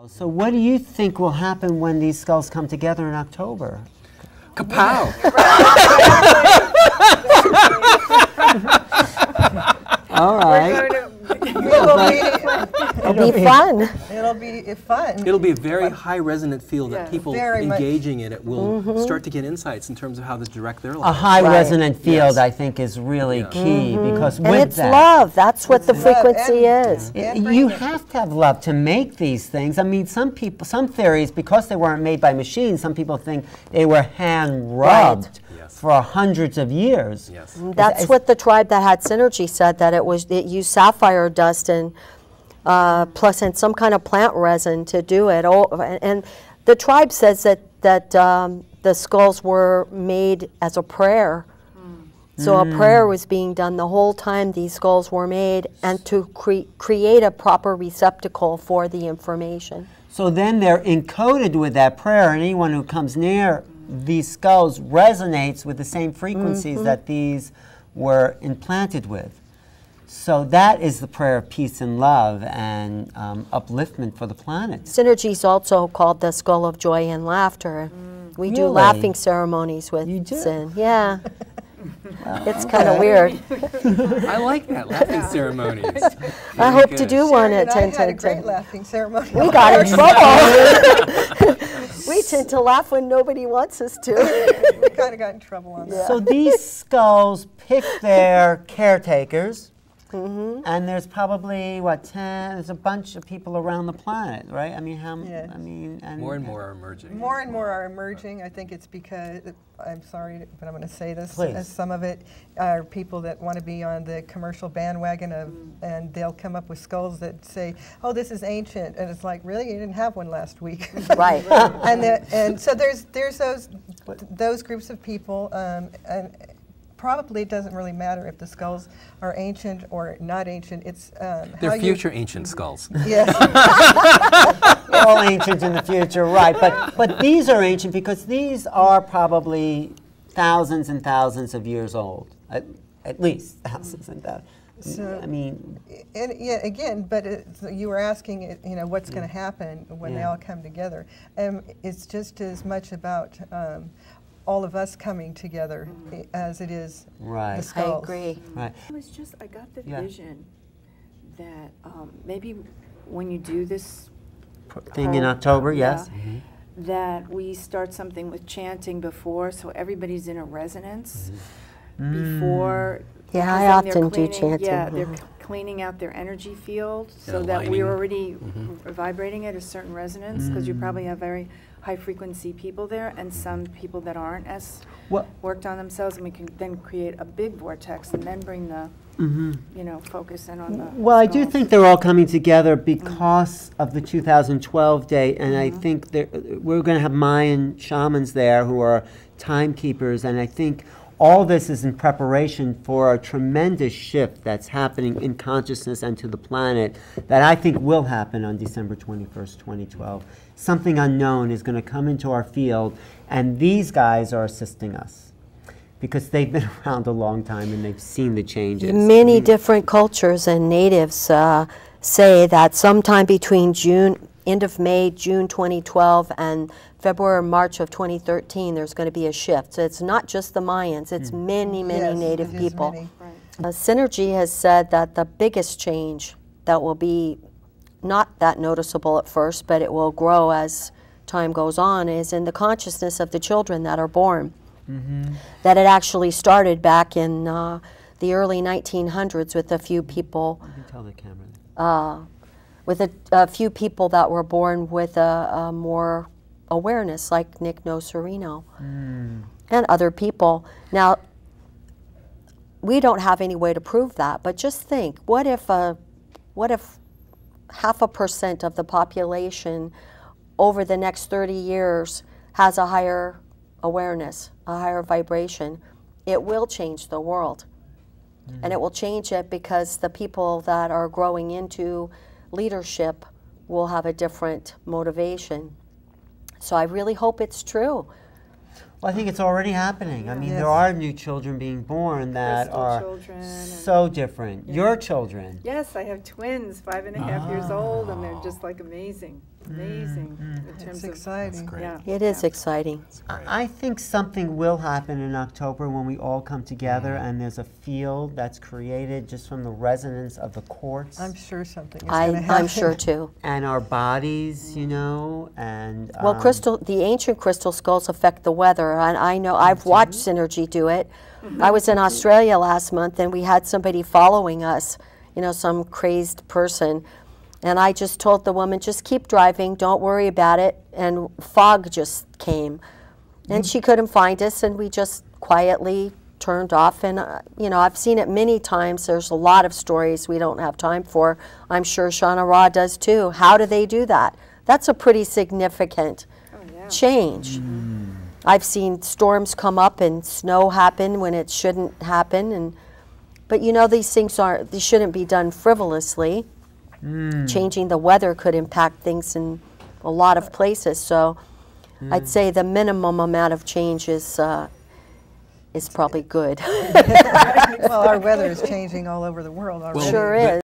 So what do you think will happen when these skulls come together in October? Kapow! All right. It'll be fun. It'll be fun. It'll be a very high resonant field that people Very engaging in it will start to get insights in terms of how to direct their lives. A high resonant field, Yes. I think, is really key because And with it's that, love. That's what the love frequency is. you have to have love to make these things. I mean, some theories, because they weren't made by machines, some people think they were hand rubbed for hundreds of years. Yes. That's what the tribe that had synergy said, that it used sapphire dust and plus and some kind of plant resin to do it. And the tribe says that the skulls were made as a prayer. So a prayer was being done the whole time these skulls were made, and to create a proper receptacle for the information. So then they're encoded with that prayer, and anyone who comes near these skulls resonates with the same frequencies that these were implanted with. So that is the prayer of peace and love and upliftment for the planet. Synergy is also called the skull of joy and laughter. We do Really? laughing ceremonies with You do? Sin. Yeah. It's kind of weird. I like that, laughing ceremonies. I hope to do one at Sharon 10, and I had a 10, great 10. laughing ceremony. We got in trouble. We tend to laugh when nobody wants us to. We kind of got in trouble on that. So these skulls pick their caretakers, and there's probably, what, 10, there's a bunch of people around the planet, right? I mean, Yes. I mean, and More and more are emerging. More and more are emerging. I think it's because, I'm sorry, but I'm going to say this, Please. as some of it are people that want to be on the commercial bandwagon of, and they'll come up with skulls that say, oh, this is ancient, and it's like, really, you didn't have one last week. Right. and so there's those groups of people, and probably it doesn't really matter if the skulls are ancient or not ancient. It's They're future ancient skulls. Yes. all ancient in the future, right? But these are ancient because these are probably thousands and thousands of years old, at least thousands and thousands. So, I mean, and yeah, again, but you were asking, you know, what's going to happen when they all come together. It's just as much about all of us coming together as it is the I skulls. agree. right. I got the vision that maybe when you do this Thing in October, yeah, yes. that we start something with chanting before, so everybody's in a resonance before. Yeah, I because then often they're do cleaning- chanting. Yeah, they're cleaning out their energy field so that aligning. we're already vibrating at a certain resonance, because you probably have very high frequency people there and some people that aren't as Well- worked on themselves, and we can then create a big vortex and then bring the you know, focus in on the Well, I do skulls. think they're all coming together because of the 2012 date, and I think we're going to have Mayan shamans there who are timekeepers, and I think all this is in preparation for a tremendous shift that's happening in consciousness and to the planet that I think will happen on December 21st, 2012. Something unknown is going to come into our field, and these guys are assisting us because they've been around a long time and they've seen the changes. Many different cultures and natives say that sometime between end of May, June 2012, and February, March of 2013, there's going to be a shift. So it's not just the Mayans, it's many, many Yes, native it is people. many. Synergy has said that the biggest change that will be not that noticeable at first, but it will grow as time goes on, is in the consciousness of the children that are born. That it actually started back in the early 1900s with a few people, You can tell the camera. with a few people that were born with a more awareness, like Nick Nocerino and other people. Now, we don't have any way to prove that, but just think: what if 0.5% of the population over the next 30 years has a higher awareness, a higher vibration? It will change the world. And it will change it because the people that are growing into leadership will have a different motivation. So I really hope it's true. Well, I think it's already happening. I mean, Yes. there are new children being born that Crystal are children so different. Your children. Yes, I have twins, 5.5 years old, and they're just like amazing. amazing. In It's terms of, exciting. great. yeah. It is exciting. I think something will happen in October when we all come together and there's a field that's created just from the resonance of the courts I'm sure something is going to happen. I'm sure too. and our bodies, you know, and Well, the ancient crystal skulls affect the weather, and I know I've watched Synergy do it. I was in Australia last month, and we had somebody following us, you know, some crazed person, and I just told the woman, just keep driving, don't worry about it, and fog just came, and she couldn't find us, and we just quietly turned off, and you know, I've seen it many times. There's a lot of stories we don't have time for. I'm sure Shauna Ra does too. How do they do that? That's a pretty significant change. I've seen storms come up and snow happen when it shouldn't happen, and but you know, these things they shouldn't be done frivolously. Changing the weather could impact things in a lot of places, so I'd say the minimum amount of change is probably good. Well, our weather is changing all over the world already. Sure is.